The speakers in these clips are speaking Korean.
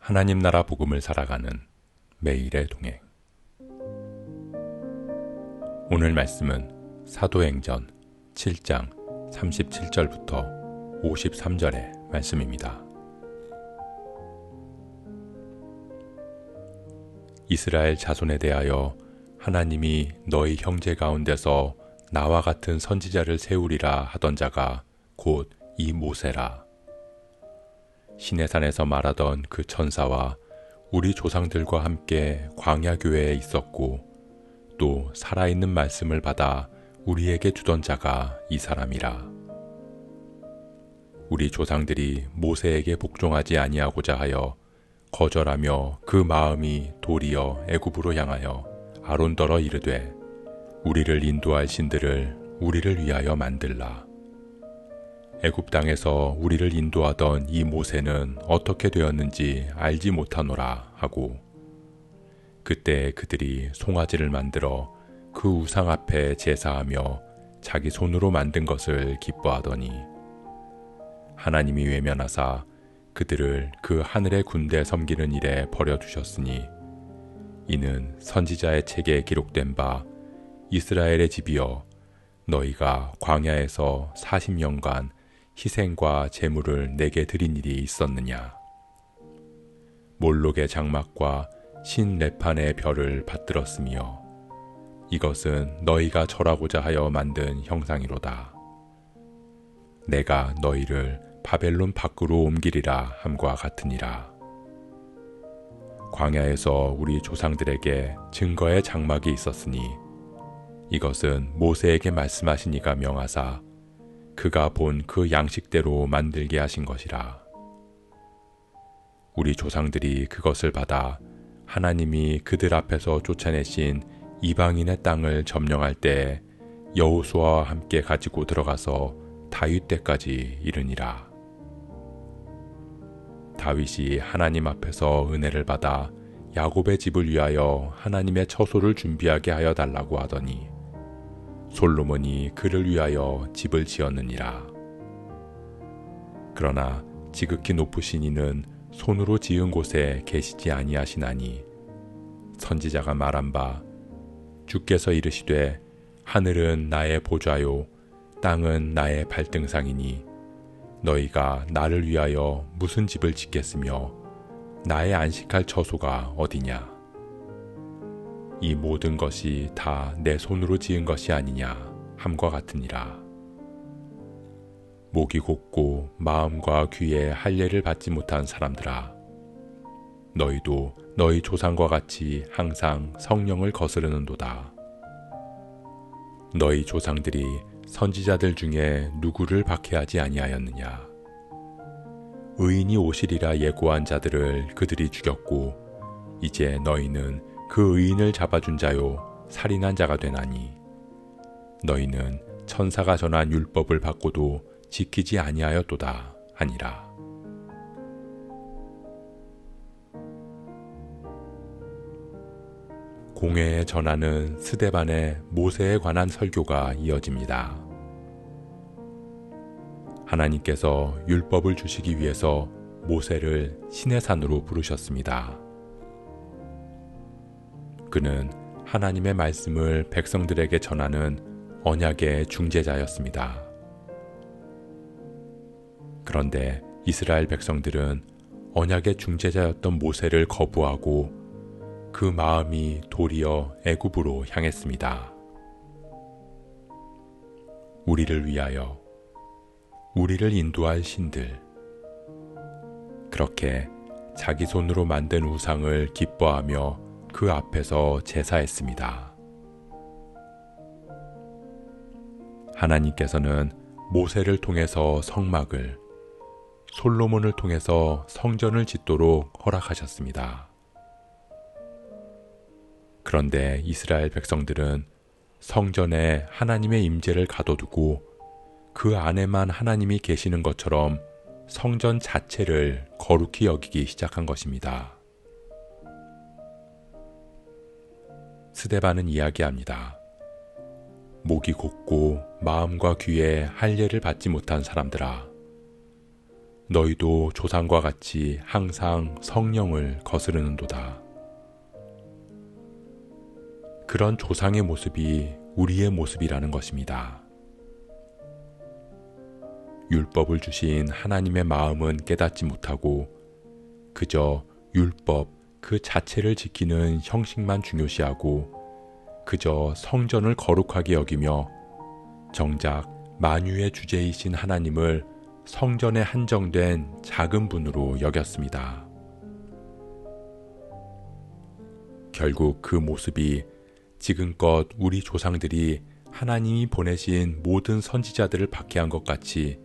하나님 나라 복음을 살아가는 매일의 동행. 오늘 말씀은 사도행전 7장 37절부터 53절의 말씀입니다. 이스라엘 자손에 대하여 하나님이 너희 형제 가운데서 나와 같은 선지자를 세우리라 하던 자가 곧 이 모세라. 시내산에서 말하던 그 천사와 우리 조상들과 함께 광야 교회에 있었고 또 살아있는 말씀을 받아 우리에게 주던 자가 이 사람이라. 우리 조상들이 모세에게 복종하지 아니하고자 하여 거절하며 그 마음이 도리어 애굽으로 향하여 아론더러 이르되 우리를 인도할 신들을 우리를 위하여 만들라. 애굽 땅에서 우리를 인도하던 이 모세는 어떻게 되었는지 알지 못하노라 하고 그때 그들이 송아지를 만들어 그 우상 앞에 제사하며 자기 손으로 만든 것을 기뻐하더니 하나님이 외면하사 그들을 그 하늘의 군대 섬기는 일에 버려두셨으니 이는 선지자의 책에 기록된 바 이스라엘의 집이여 너희가 광야에서 40년간 희생과 제물을 내게 드린 일이 있었느냐. 몰록의 장막과 신레판의 별을 받들었으며 이것은 너희가 절하고자 하여 만든 형상이로다. 내가 너희를 바벨론 밖으로 옮기리라 함과 같으니라. 광야에서 우리 조상들에게 증거의 장막이 있었으니 이것은 모세에게 말씀하신 이가 명하사 그가 본 그 양식대로 만들게 하신 것이라. 우리 조상들이 그것을 받아 하나님이 그들 앞에서 쫓아내신 이방인의 땅을 점령할 때 여호수아와 함께 가지고 들어가서 다윗 때까지 이르니라. 다윗이 하나님 앞에서 은혜를 받아 야곱의 집을 위하여 하나님의 처소를 준비하게 하여 달라고 하더니 솔로몬이 그를 위하여 집을 지었느니라. 그러나 지극히 높으신 이는 손으로 지은 곳에 계시지 아니하시나니 선지자가 말한 바 주께서 이르시되 하늘은 나의 보좌요 땅은 나의 발등상이니 너희가 나를 위하여 무슨 집을 짓겠으며 나의 안식할 처소가 어디냐. 이 모든 것이 다 내 손으로 지은 것이 아니냐 함과 같으니라. 목이 곧고 마음과 귀에 할례를 받지 못한 사람들아 너희도 너희 조상과 같이 항상 성령을 거스르는도다. 너희 조상들이 선지자들 중에 누구를 박해하지 아니하였느냐. 의인이 오시리라 예고한 자들을 그들이 죽였고 이제 너희는 그 의인을 잡아준 자요 살인한 자가 되나니 너희는 천사가 전한 율법을 받고도 지키지 아니하였도다 하니라. 공회에 전하는 스데반의 모세에 관한 설교가 이어집니다. 하나님께서 율법을 주시기 위해서 모세를 시내산으로 부르셨습니다. 그는 하나님의 말씀을 백성들에게 전하는 언약의 중재자였습니다. 그런데 이스라엘 백성들은 언약의 중재자였던 모세를 거부하고 그 마음이 도리어 애굽으로 향했습니다. 우리를 위하여, 우리를 인도할 신들, 그렇게 자기 손으로 만든 우상을 기뻐하며 그 앞에서 제사했습니다. 하나님께서는 모세를 통해서 성막을, 솔로몬을 통해서 성전을 짓도록 허락하셨습니다. 그런데 이스라엘 백성들은 성전에 하나님의 임재를 가둬두고 그 안에만 하나님이 계시는 것처럼 성전 자체를 거룩히 여기기 시작한 것입니다. 스데반은 이야기합니다. 목이 곧고 마음과 귀에 할례를 받지 못한 사람들아 너희도 조상과 같이 항상 성령을 거스르는도다. 그런 조상의 모습이 우리의 모습이라는 것입니다. 율법을 주신 하나님의 마음은 깨닫지 못하고 그저 율법 그 자체를 지키는 형식만 중요시하고 그저 성전을 거룩하게 여기며 정작 만유의 주제이신 하나님을 성전에 한정된 작은 분으로 여겼습니다. 결국 그 모습이 지금껏 우리 조상들이 하나님이 보내신 모든 선지자들을 박해한 것 같이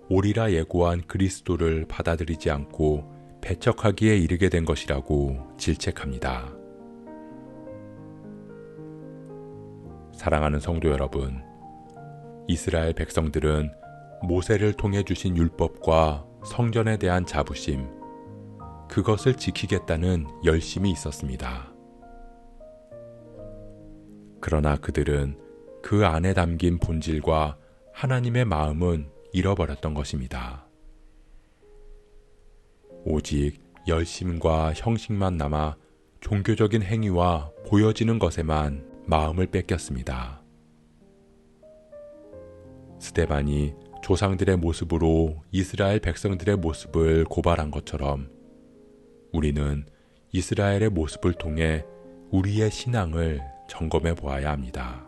오리라 예고한 그리스도를 받아들이지 않고 배척하기에 이르게 된 것이라고 질책합니다. 사랑하는 성도 여러분, 이스라엘 백성들은 모세를 통해 주신 율법과 성전에 대한 자부심, 그것을 지키겠다는 열심이 있었습니다. 그러나 그들은 그 안에 담긴 본질과 하나님의 마음은 잃어버렸던 것입니다. 오직 열심과 형식만 남아 종교적인 행위와 보여지는 것에만 마음을 뺏겼습니다. 스데반이 조상들의 모습으로 이스라엘 백성들의 모습을 고발한 것처럼 우리는 이스라엘의 모습을 통해 우리의 신앙을 점검해 보아야 합니다.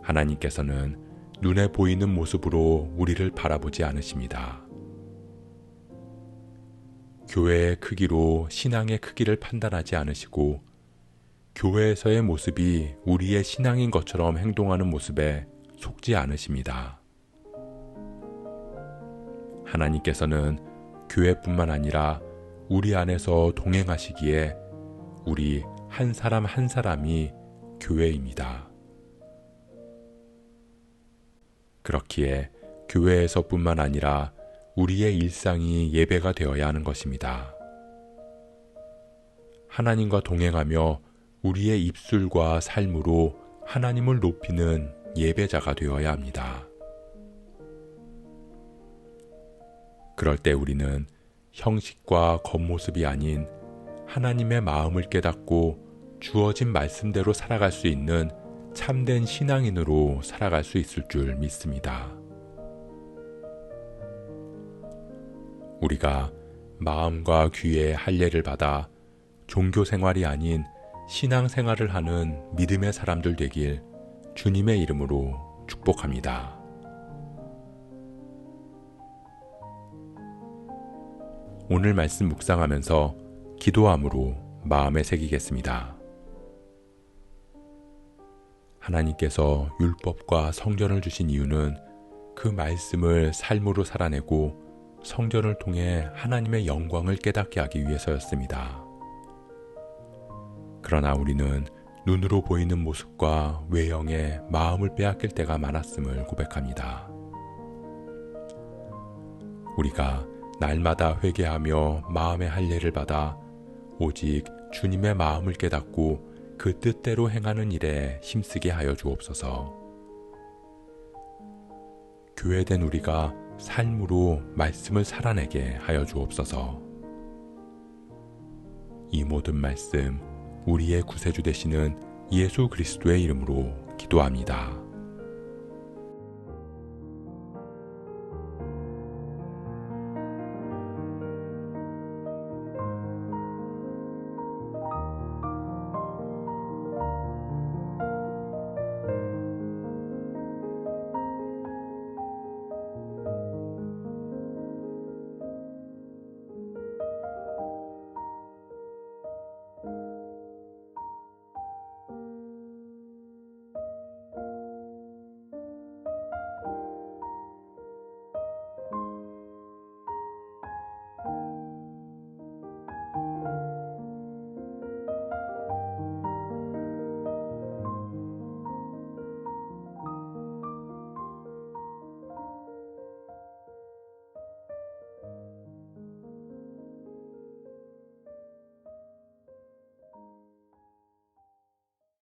하나님께서는 눈에 보이는 모습으로 우리를 바라보지 않으십니다. 교회의 크기로 신앙의 크기를 판단하지 않으시고 교회에서의 모습이 우리의 신앙인 것처럼 행동하는 모습에 속지 않으십니다. 하나님께서는 교회뿐만 아니라 우리 안에서 동행하시기에 우리 한 사람 한 사람이 교회입니다. 그렇기에 교회에서뿐만 아니라 우리의 일상이 예배가 되어야 하는 것입니다. 하나님과 동행하며 우리의 입술과 삶으로 하나님을 높이는 예배자가 되어야 합니다. 그럴 때 우리는 형식과 겉모습이 아닌 하나님의 마음을 깨닫고 주어진 말씀대로 살아갈 수 있는 참된 신앙인으로 살아갈 수 있을 줄 믿습니다. 우리가 마음과 귀에 할례를 받아 종교 생활이 아닌 신앙 생활을 하는 믿음의 사람들 되길 주님의 이름으로 축복합니다. 오늘 말씀 묵상하면서 기도함으로 마음에 새기겠습니다. 하나님께서 율법과 성전을 주신 이유는 그 말씀을 삶으로 살아내고 성전을 통해 하나님의 영광을 깨닫게 하기 위해서였습니다. 그러나 우리는 눈으로 보이는 모습과 외형에 마음을 빼앗길 때가 많았음을 고백합니다. 우리가 날마다 회개하며 마음의 할례를 받아 오직 주님의 마음을 깨닫고 그 뜻대로 행하는 일에 힘쓰게 하여 주옵소서. 교회된 우리가 삶으로 말씀을 살아내게 하여 주옵소서. 이 모든 말씀 우리의 구세주 되시는 예수 그리스도의 이름으로 기도합니다.